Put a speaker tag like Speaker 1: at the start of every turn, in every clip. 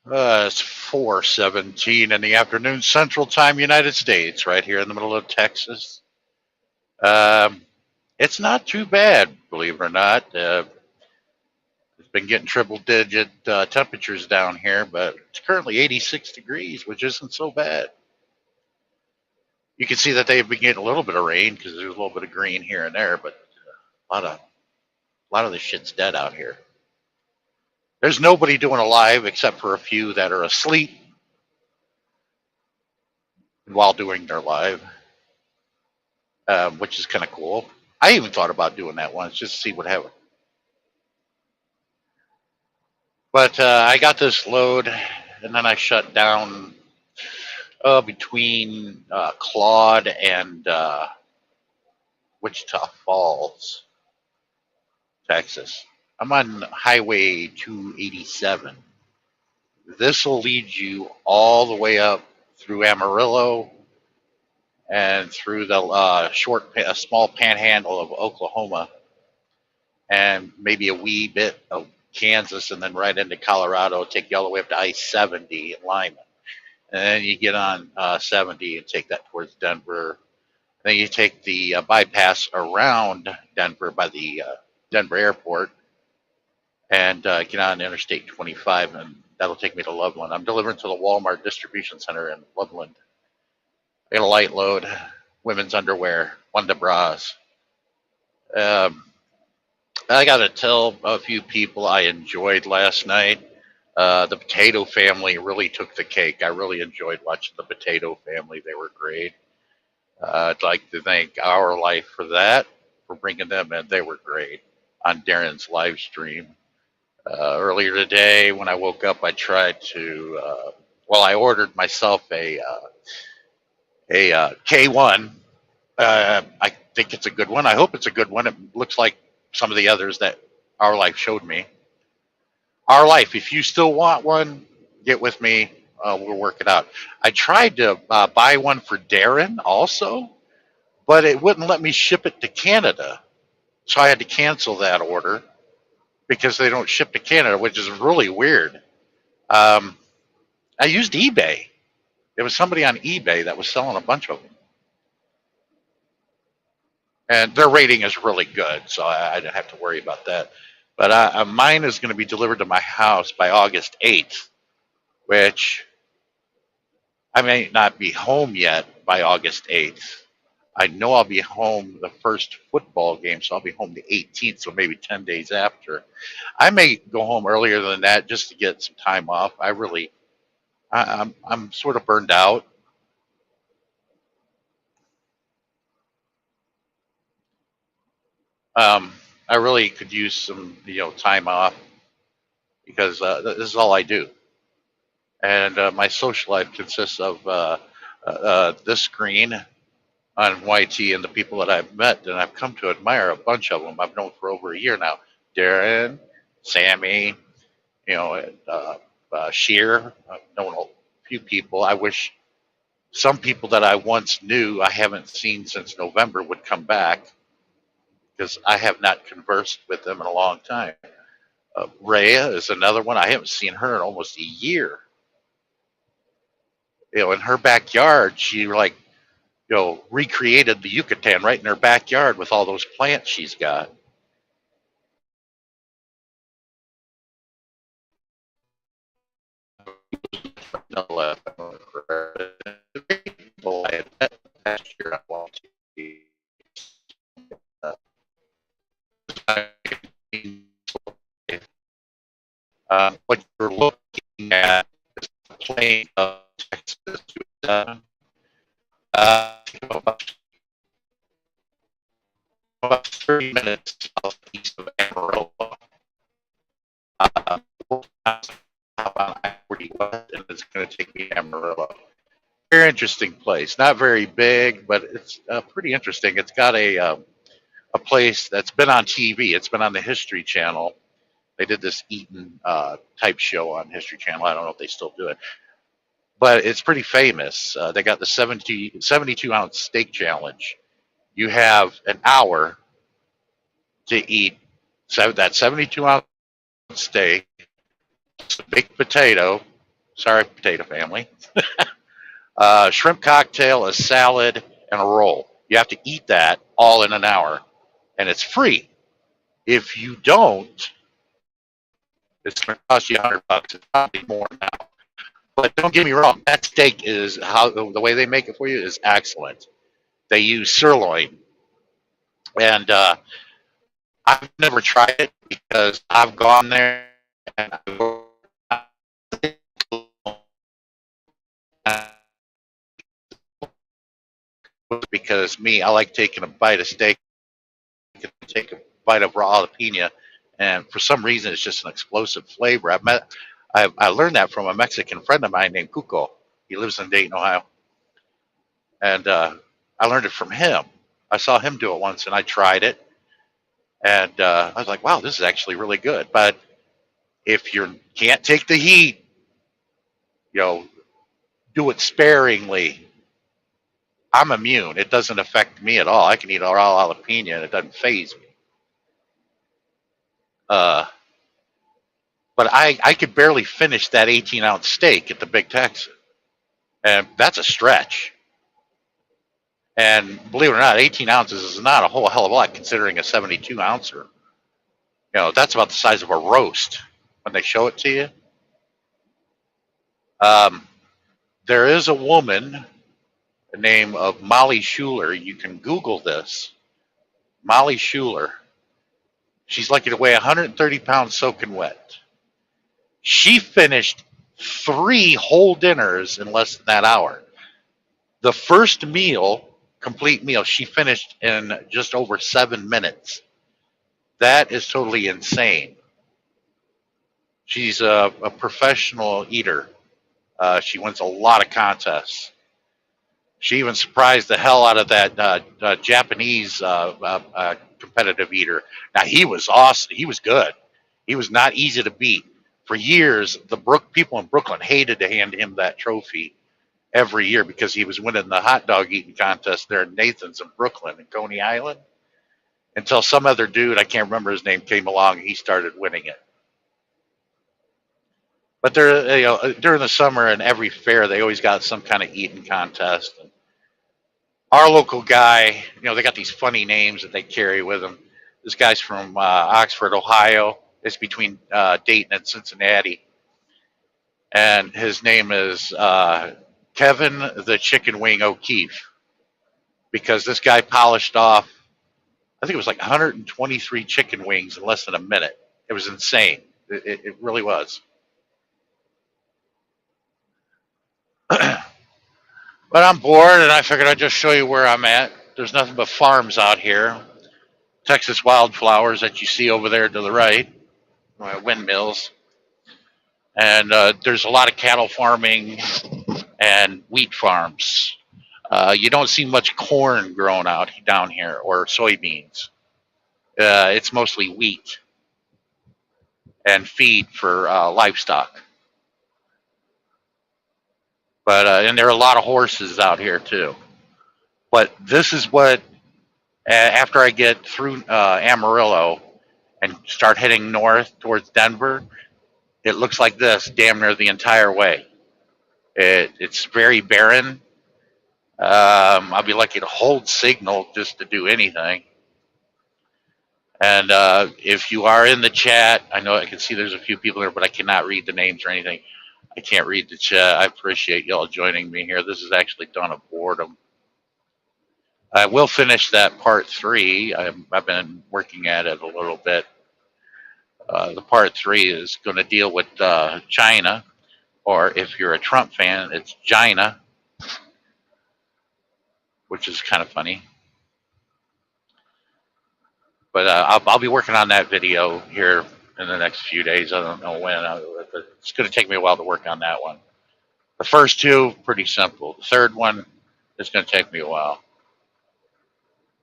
Speaker 1: It's 4:17 in the afternoon, Central Time, United States, right here in the middle of Texas. Um, it's not too bad, believe it or not. It's been getting triple-digit temperatures down here, but it's currently 86 degrees, which isn't so bad. You can see that they've been getting a little bit of rain because there's a little bit of green here and there, but a lot of this shit's dead out here. There's nobody doing a live except for a few that are asleep while doing their live. Which is kind of cool. I even thought about doing that once just to see what happens. But I got this load, and then I shut down between Claude and Wichita Falls, Texas. I'm on Highway 287. This will lead you all the way up through Amarillo and through the a small panhandle of Oklahoma, and maybe a wee bit of Kansas, and then right into Colorado, take you all the way up to I-70 in Lyman. And then you get on 70 and take that towards Denver. Then you take the bypass around Denver by the Denver airport and get on Interstate 25, and that'll take me to Loveland. I'm delivering to the Walmart distribution center in Loveland. I got a light load, women's underwear, Wonder bras. I got to tell a few people I enjoyed last night. The Potato Family really took the cake. I really enjoyed watching the Potato Family. They were great. I'd like to thank Our Life for that, for bringing them in. They were great on Darren's live stream. Earlier today, when I woke up, I tried to, I ordered myself a K1. I think it's a good one. I hope it's a good one. It looks like some of the others that Our Life showed me. Our Life, if you still want one, get with me. We'll work it out. I tried to buy one for Darren also, but it wouldn't let me ship it to Canada. So I had to cancel that order because they don't ship to Canada, which is really weird. I used eBay. There was somebody on eBay that was selling a bunch of them. And their rating is really good, so I don't have to worry about that. But mine is going to be delivered to my house by August 8th, which I may not be home yet by August 8th. I know I'll be home the first football game, so I'll be home the 18th, so maybe 10 days after. I may go home earlier than that just to get some time off. I'm sort of burned out. I really could use some, time off because this is all I do, and my social life consists of this screen on YT and the people that I've met and I've come to admire. A bunch of them I've known for over a year now. Darren, Sammy, Sheer. I've known a few people. I wish some people that I once knew I haven't seen since November would come back because I have not conversed with them in a long time. Rhea is another one. I haven't seen her in almost a year. In her backyard, she recreated the Yucatan right in her backyard with all those plants she's got. Last year I walked what you're looking at is the plain of Texas. About 30 minutes southeast of Amarillo. About I-40 west, and it's going to take me to Amarillo. Very interesting place. Not very big, but it's pretty interesting. It's got a place that's been on TV. It's been on the History Channel. They did this Eaton type show on History Channel. I don't know if they still do it, but it's pretty famous. They got the 72-ounce steak challenge. You have an hour to eat that 72-ounce steak, some baked potato, Sorry, potato family. Shrimp cocktail, a salad, and a roll. You have to eat that all in an hour, and it's free. If you don't, it's going to cost you $100. It's probably more now. But don't get me wrong, that steak is how the way they make it for you is excellent. They use sirloin, and I've never tried it because I've gone there and because me, I like taking a bite of steak, take a bite of raw jalapeno, and for some reason it's just an explosive flavor. I learned that from a Mexican friend of mine named Cuco. He lives in Dayton, Ohio, and I learned it from him. I saw him do it once, and I tried it, and I was like, "Wow, this is actually really good." But if you can't take the heat, you know, do it sparingly. I'm immune. It doesn't affect me at all. I can eat a raw jalapeno, and it doesn't phase me. Uh, but I could barely finish that 18-ounce steak at the Big Texan, and that's a stretch. And believe it or not, 18 ounces is not a whole hell of a lot considering a 72 ouncer. You know, that's about the size of a roast when they show it to you. Um, there is a woman named of Molly Schuler. You can Google this. Molly Schuler. She's lucky to weigh 130 pounds soaking wet. She finished 3 whole dinners in less than that hour. The first meal, complete meal, she finished in just over 7 minutes. That is totally insane. She's a professional eater. She wins a lot of contests. She even surprised the hell out of that Japanese competitive eater. Now he was awesome. He was good. He was not easy to beat. For years, the people in Brooklyn hated to hand him that trophy every year because he was winning the hot dog eating contest there at Nathan's in Brooklyn in Coney Island. Until some other dude, I can't remember his name, came along and he started winning it. But there, during the summer and every fair, they always got some kind of eating contest. And our local guy, they got these funny names that they carry with them. This guy's from Oxford, Ohio. It's between Dayton and Cincinnati, and his name is Kevin the Chicken Wing O'Keefe, because this guy polished off, I think it was like 123 chicken wings in less than a minute. It was insane. It really was. But I'm bored, and I figured I'd just show you where I'm at. There's nothing but farms out here. Texas wildflowers that you see over there to the right, windmills. And there's a lot of cattle farming and wheat farms. You don't see much corn grown out down here or soybeans. It's mostly wheat and feed for livestock. But and there are a lot of horses out here too. But this is what, after I get through Amarillo and start heading north towards Denver, it looks like this damn near the entire way. It's very barren. I'll be lucky to hold signal just to do anything. And if you are in the chat, I know I can see there's a few people there, but I cannot read the names or anything. I can't read the chat. I appreciate y'all joining me here. This is actually done of boredom. I will finish that part 3. I've been working at it a little bit. The part 3 is going to deal with China, or if you're a Trump fan, it's China, which is kind of funny. But I'll be working on that video here in the next few days. I don't know when. It's going to take me a while to work on that one. The first 2, pretty simple. The third one is going to take me a while.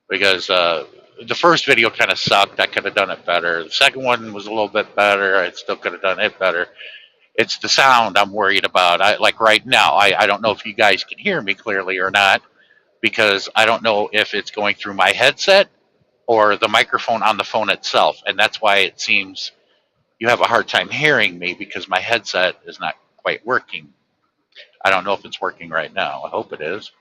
Speaker 1: Because the first video kind of sucked. I could have done it better. The second one was a little bit better. I still could have done it better. It's the sound I'm worried about. Like right now, I don't know if you guys can hear me clearly or not, because I don't know if it's going through my headset or the microphone on the phone itself. And that's why it seems you have a hard time hearing me, because my headset is not quite working. I don't know if it's working right now. I hope it is,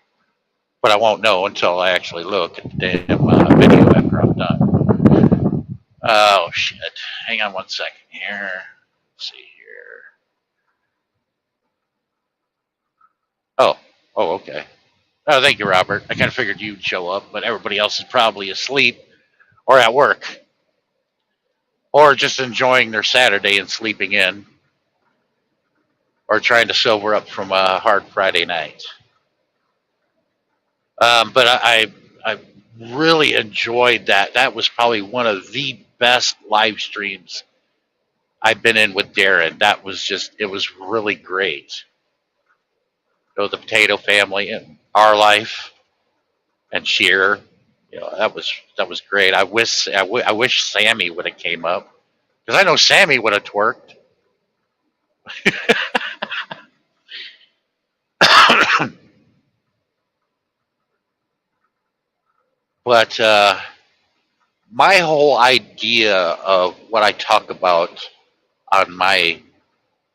Speaker 1: but I won't know until I actually look at the damn video after I'm done. Oh shit! Hang on one second here. Let's see here. Oh, okay. Oh, thank you, Robert. I kind of figured you'd show up, but everybody else is probably asleep or at work or just enjoying their Saturday and sleeping in or trying to sober up from a hard Friday night. But I really enjoyed that. That was probably one of the best live streams I've been in with Darren. That was just, it was really great. You know, the Potato Family and Our Life and Sheer. You know, that was great. I wish Sammy would have came up because I know Sammy would have twerked. But my whole idea of what I talk about on my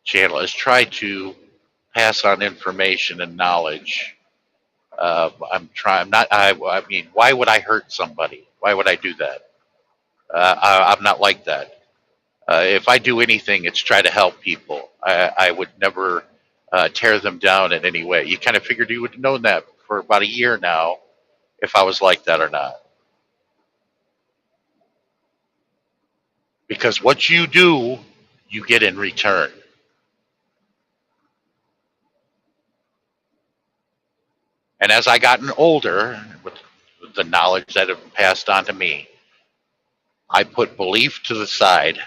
Speaker 1: channel is try to pass on information and knowledge. I'm not. I mean, why would I hurt somebody? Why would I do that? I'm not like that. If I do anything, it's try to help people. I would never tear them down in any way. You kind of figured you would have known that for about a year now, if I was like that or not. Because what you do, you get in return. And as I gotten older, with the knowledge that had been passed on to me, I put belief to the side,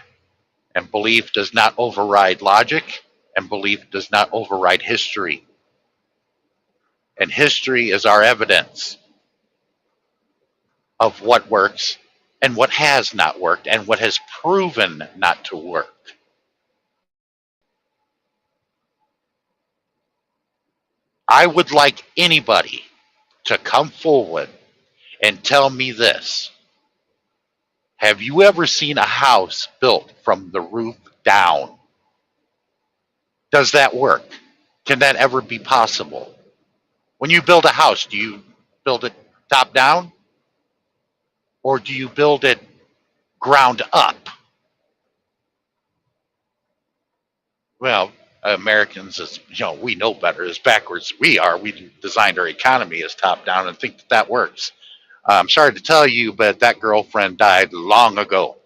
Speaker 1: and belief does not override logic, and belief does not override history. And history is our evidence of what works and what has not worked and what has proven not to work. I would like anybody to come forward and tell me this. Have you ever seen a house built from the roof down? Does that work? Can that ever be possible? When you build a house, do you build it top down or do you build it ground up? Well, Americans, as you know, we know better. As backwards we are, we designed our economy as top down and think that that works. I'm sorry to tell you, but that girlfriend died long ago.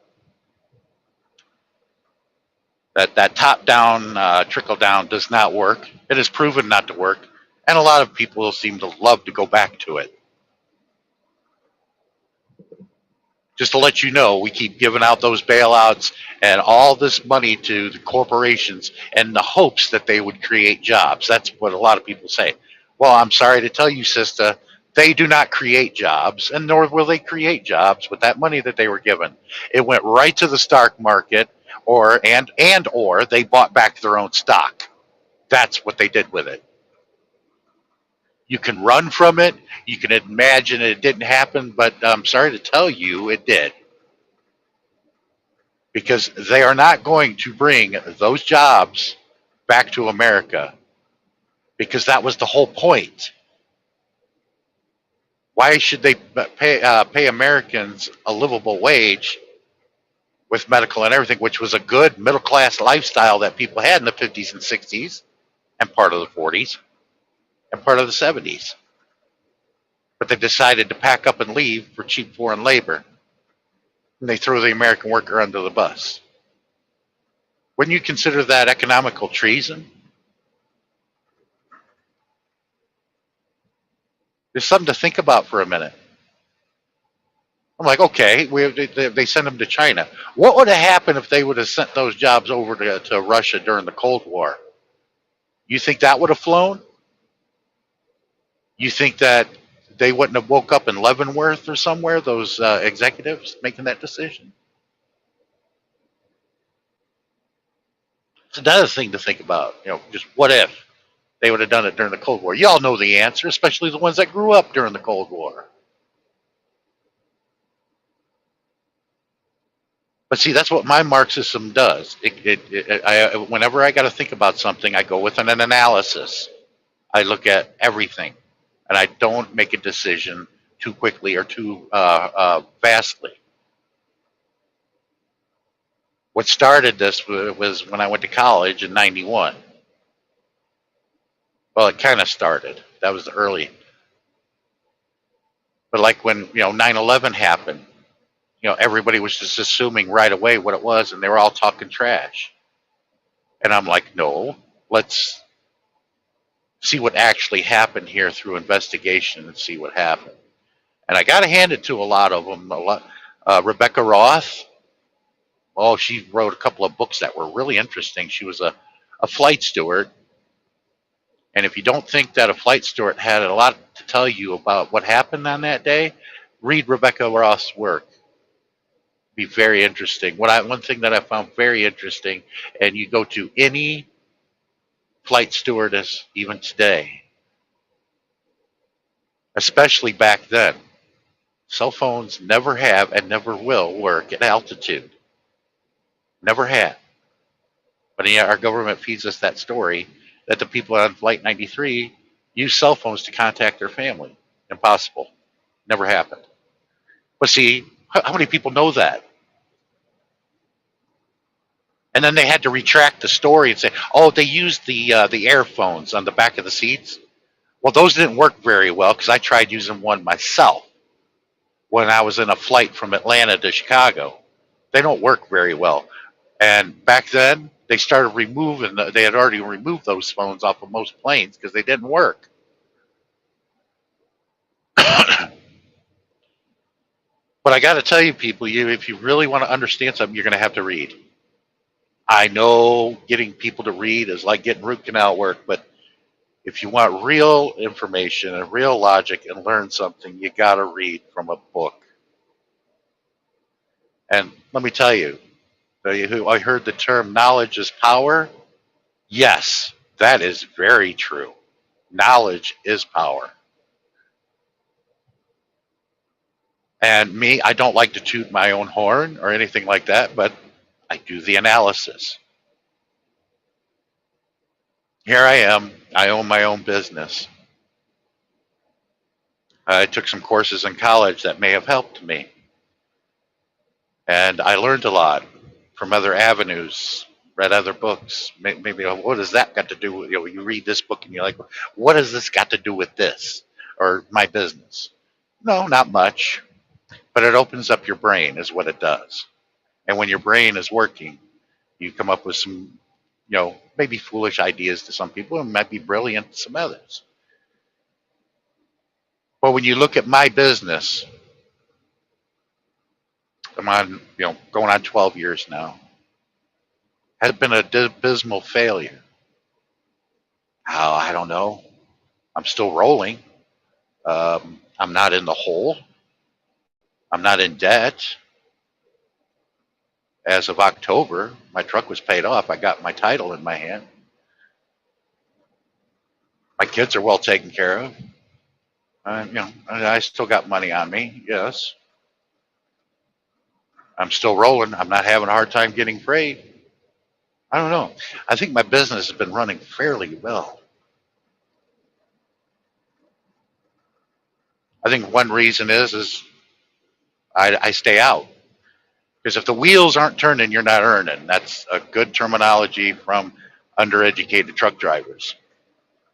Speaker 1: That top down, trickle down does not work. It is proven not to work, and a lot of people seem to love to go back to it. Just to let you know, we keep giving out those bailouts and all this money to the corporations in the hopes that they would create jobs. That's what a lot of people say. Well, I'm sorry to tell you, sister, they do not create jobs, and nor will they create jobs with that money that they were given. It went right to the stock market, or they bought back their own stock. That's what they did with it. You can run from it. You can imagine it didn't happen, but I'm sorry to tell you, it did. Because they are not going to bring those jobs back to America because that was the whole point. Why should they pay Americans a livable wage with medical and everything, which was a good middle class lifestyle that people had in the 50s and 60s and part of the 40s and part of the 70s? But they decided to pack up and leave for cheap foreign labor. And they threw the American worker under the bus. Wouldn't you consider that economical treason? There's something to think about for a minute. I'm like, okay, they sent them to China. What would have happened if they would have sent those jobs over to Russia during the Cold War? You think that would have flown? You think that they wouldn't have woke up in Leavenworth or somewhere, those executives making that decision? It's another thing to think about. You know, just what if they would have done it during the Cold War? You all know the answer, especially the ones that grew up during the Cold War. But see, that's what my Marxism does. Whenever I got to think about something, I go with an analysis. I look at everything, and I don't make a decision too quickly or too vastly. What started this was when I went to college in '91. Well, it kind of started. That was the early. But like when 9/11 happened, everybody was just assuming right away what it was, and they were all talking trash. And I'm like, no, let's see what actually happened here through investigation and see what happened. And I got to hand it to a lot of them. A lot, Rebecca Roth. Oh, she wrote a couple of books that were really interesting. She was a flight steward. And if you don't think that a flight steward had a lot to tell you about what happened on that day, read Rebecca Roth's work. Be very interesting. One thing that I found very interesting, and you go to any flight stewardess even today, especially back then, cell phones never have and never will work at altitude. Never have. But yeah, our government feeds us that story that the people on Flight 93 use cell phones to contact their family. Impossible. Never happened. But see, how many people know that? And then they had to retract the story and say, "Oh, they used the earphones on the back of the seats." Well, those didn't work very well because I tried using one myself when I was in a flight from Atlanta to Chicago. They don't work very well. And back then, they started removing. They had already removed those phones off of most planes because they didn't work. But I got to tell you, people, if you really want to understand something, you're going to have to read. I know getting people to read is like getting root canal work, but if you want real information and real logic and learn something, you got to read from a book. And let me tell you, I heard the term knowledge is power. Yes, that is very true. Knowledge is power. And me, I don't like to toot my own horn or anything like that, but I do the analysis. Here I am. I own my own business. I took some courses in college that may have helped me. And I learned a lot from other avenues, read other books. Maybe what does that got to do with, you read this book and you're like, what has this got to do with this or my business? No, not much. But it opens up your brain is what it does. And when your brain is working, you come up with some, maybe foolish ideas to some people and might be brilliant to some others. But when you look at my business, I'm on, going on 12 years now, has been a abysmal failure. How? I don't know. I'm still rolling. I'm not in the hole. I'm not in debt. As of October, my truck was paid off. I got my title in my hand. My kids are well taken care of. I still got money on me. Yes. I'm still rolling. I'm not having a hard time getting freight. I don't know. I think my business has been running fairly well. I think one reason is I stay out. Because if the wheels aren't turning, you're not earning. That's a good terminology from undereducated truck drivers.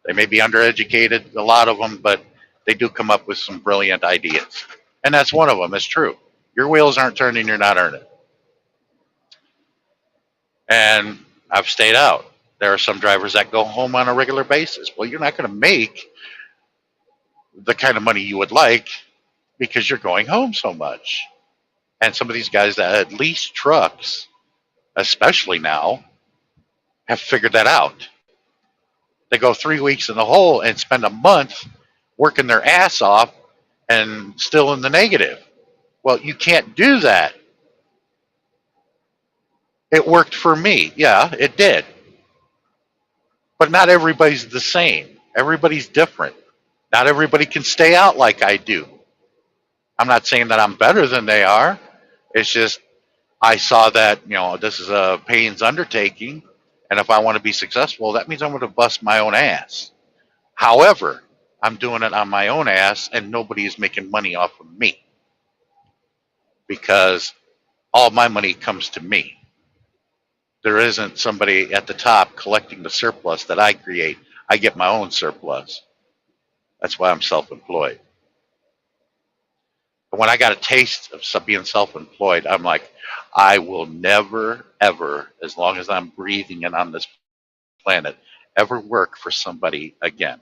Speaker 1: They may be undereducated, a lot of them, but they do come up with some brilliant ideas. And that's one of them. It's true. Your wheels aren't turning, you're not earning. And I've stayed out. There are some drivers that go home on a regular basis. Well, you're not going to make the kind of money you would like because you're going home so much. And some of these guys that lease trucks, especially now, have figured that out. They go 3 weeks in the hole and spend a month working their ass off and still in the negative. Well, you can't do that. It worked for me. Yeah, it did. But not everybody's the same. Everybody's different. Not everybody can stay out like I do. I'm not saying that I'm better than they are. It's just I saw that, this is a Payne's undertaking, and if I want to be successful, that means I'm going to bust my own ass. However, I'm doing it on my own ass, and nobody is making money off of me because all my money comes to me. There isn't somebody at the top collecting the surplus that I create. I get my own surplus. That's why I'm self-employed. But when I got a taste of being self-employed, I'm like, I will never, ever, as long as I'm breathing and on this planet, ever work for somebody again.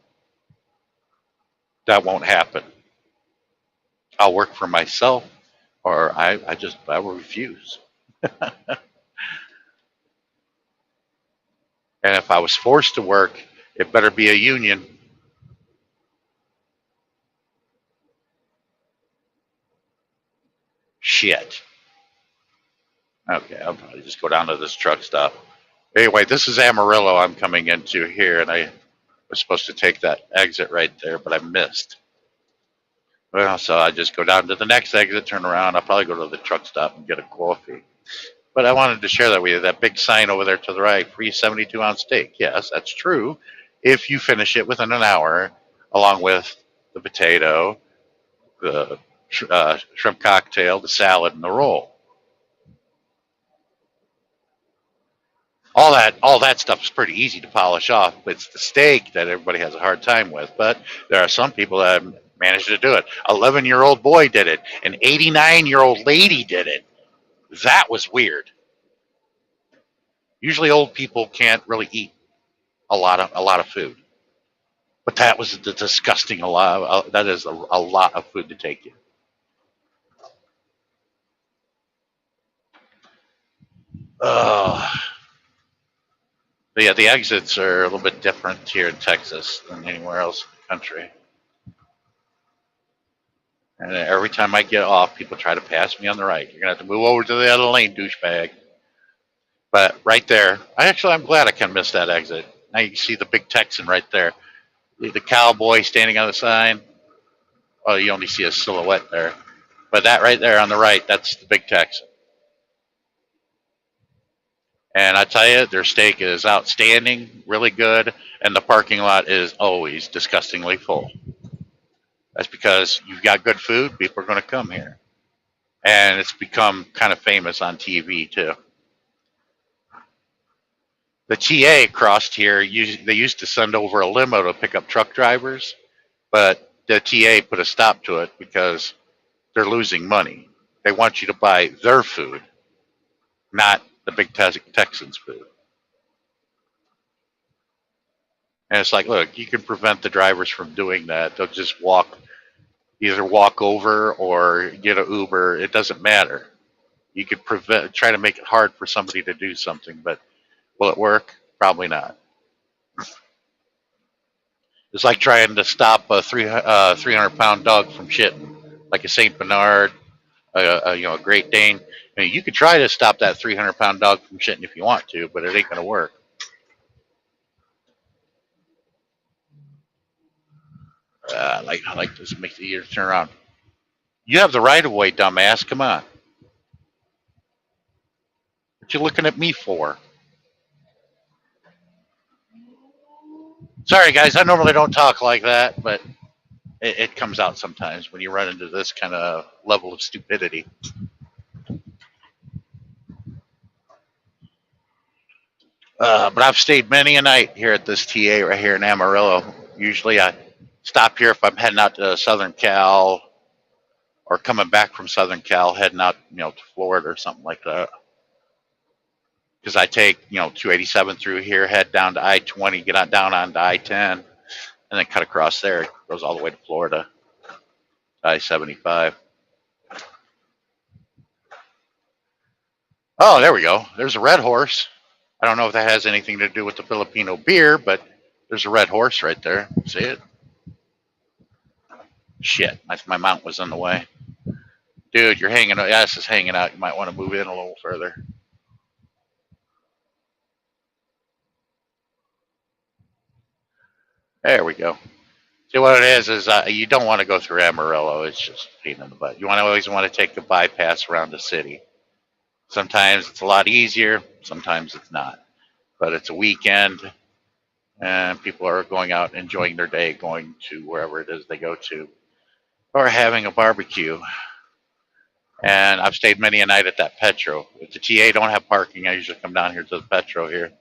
Speaker 1: That won't happen. I'll work for myself, or I will refuse. And if I was forced to work, it better be a union. Shit. Okay, I'll probably just go down to this truck stop. Anyway, this is Amarillo I'm coming into here, and I was supposed to take that exit right there, but I missed. Well, so I just go down to the next exit, turn around. I'll probably go to the truck stop and get a coffee. But I wanted to share that with you. That big sign over there to the right, free 72-ounce steak. Yes, that's true. If you finish it within an hour, along with the potato, the shrimp cocktail, the salad, and the roll. All that stuff is pretty easy to polish off. It's the steak that everybody has a hard time with. But there are some people that managed to do it. 11-year-old boy did it. An 89-year-old lady did it. That was weird. Usually, old people can't really eat a lot of food. But that was the disgusting a lot. That is a lot of food to take in. Uh, but yeah, the exits are a little bit different here in Texas than anywhere else in the country. And every time I get off, people try to pass me on the right. You're gonna have to move over to the other lane, douchebag. But right there, I'm glad I can miss that exit. Now you can see the big Texan right there. The cowboy standing on the sign. Oh, you only see a silhouette there. But that right there on the right, that's the big Texan. And I tell you, their steak is outstanding, really good, and the parking lot is always disgustingly full. That's because you've got good food, people are going to come here. And it's become kind of famous on TV too. The TA crossed here, they used to send over a limo to pick up truck drivers, but the TA put a stop to it because they're losing money. They want you to buy their food, not the big Texans food. And it's like, look, you can prevent the drivers from doing that. They'll just either walk over or get an Uber. It doesn't matter. You could try to make it hard for somebody to do something, but will it work? Probably not. It's like trying to stop a 300-pound dog from shitting, like a Saint Bernard, a Great Dane. I mean, you could try to stop that 300-pound dog from shitting if you want to, but it ain't going to work. I like this. Make the ear turn around. You have the right of way, dumbass. Come on. What you looking at me for? Sorry, guys. I normally don't talk like that, but it comes out sometimes when you run into this kind of level of stupidity. But I've stayed many a night here at this TA right here in Amarillo. Usually I stop here if I'm heading out to Southern Cal or coming back from Southern Cal, heading out, to Florida or something like that. Because I take, 287 through here, head down to I-20, get on down onto I-10, and then cut across there. It goes all the way to Florida, I-75. Oh, there we go. There's a red horse. I don't know if that has anything to do with the Filipino beer, but there's a red horse right there. See it? Shit, my mount was in the way. Dude, your ass is hanging out. You might want to move in a little further. There we go. See, what it is you don't want to go through Amarillo. It's just a pain in the butt. You always want to take the bypass around the city. Sometimes it's a lot easier, sometimes it's not. But it's a weekend, and people are going out enjoying their day, going to wherever it is they go to, or having a barbecue. And I've stayed many a night at that Petro. If the TA don't have parking, I usually come down here to the Petro here.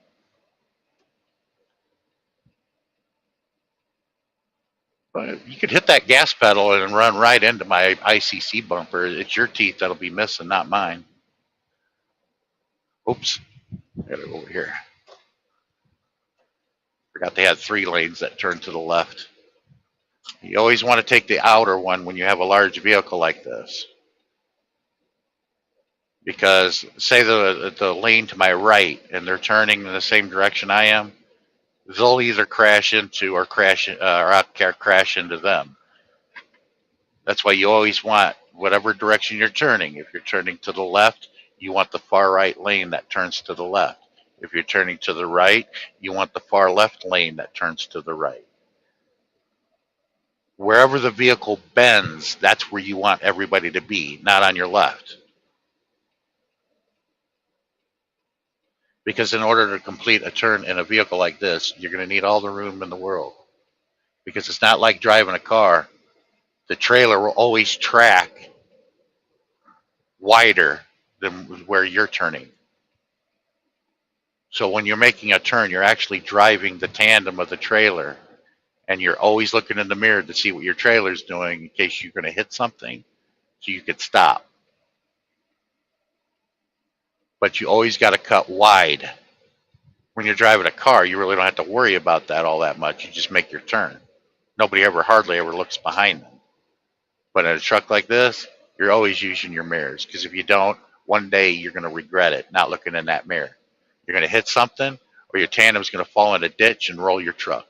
Speaker 1: But you could hit that gas pedal and run right into my ICC bumper. It's your teeth that'll be missing, not mine. Oops, I got it over here. Forgot they had 3 lanes that turn to the left. You always want to take the outer one when you have a large vehicle like this. Because say the lane to my right and they're turning in the same direction I am, they'll either crash into or I'll crash into them. That's why you always want whatever direction you're turning. If you're turning to the left, you want the far right lane that turns to the left. If you're turning to the right, you want the far left lane that turns to the right. Wherever the vehicle bends, that's where you want everybody to be, not on your left. Because in order to complete a turn in a vehicle like this, you're going to need all the room in the world. Because it's not like driving a car. The trailer will always track wider than where you're turning. So when you're making a turn, you're actually driving the tandem of the trailer, and you're always looking in the mirror to see what your trailer's doing in case you're going to hit something, so you could stop. But you always got to cut wide. When you're driving a car, you really don't have to worry about that all that much. You just make your turn. Nobody hardly ever looks behind them. But in a truck like this, you're always using your mirrors, because if you don't, one day you're going to regret it, not looking in that mirror. You're going to hit something, or your tandem's going to fall in a ditch and roll your truck.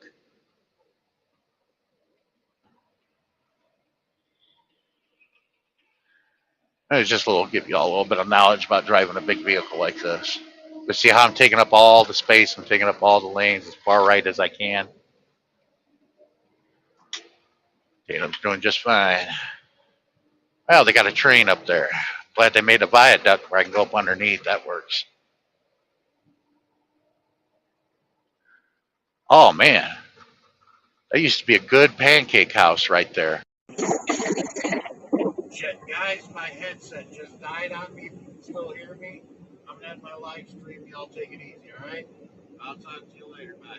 Speaker 1: And it's just give you all a little bit of knowledge about driving a big vehicle like this. But see how I'm taking up all the space, I'm taking up all the lanes as far right as I can. Tatum's doing just fine. Well, they got a train up there. Glad they made a viaduct where I can go up underneath. That works. Oh man, that used to be a good pancake house right there. Shit, guys, my headset just died on me. If you can still hear me, I'm gonna end my live stream. Y'all take it easy, all right? I'll talk to you later. Bye.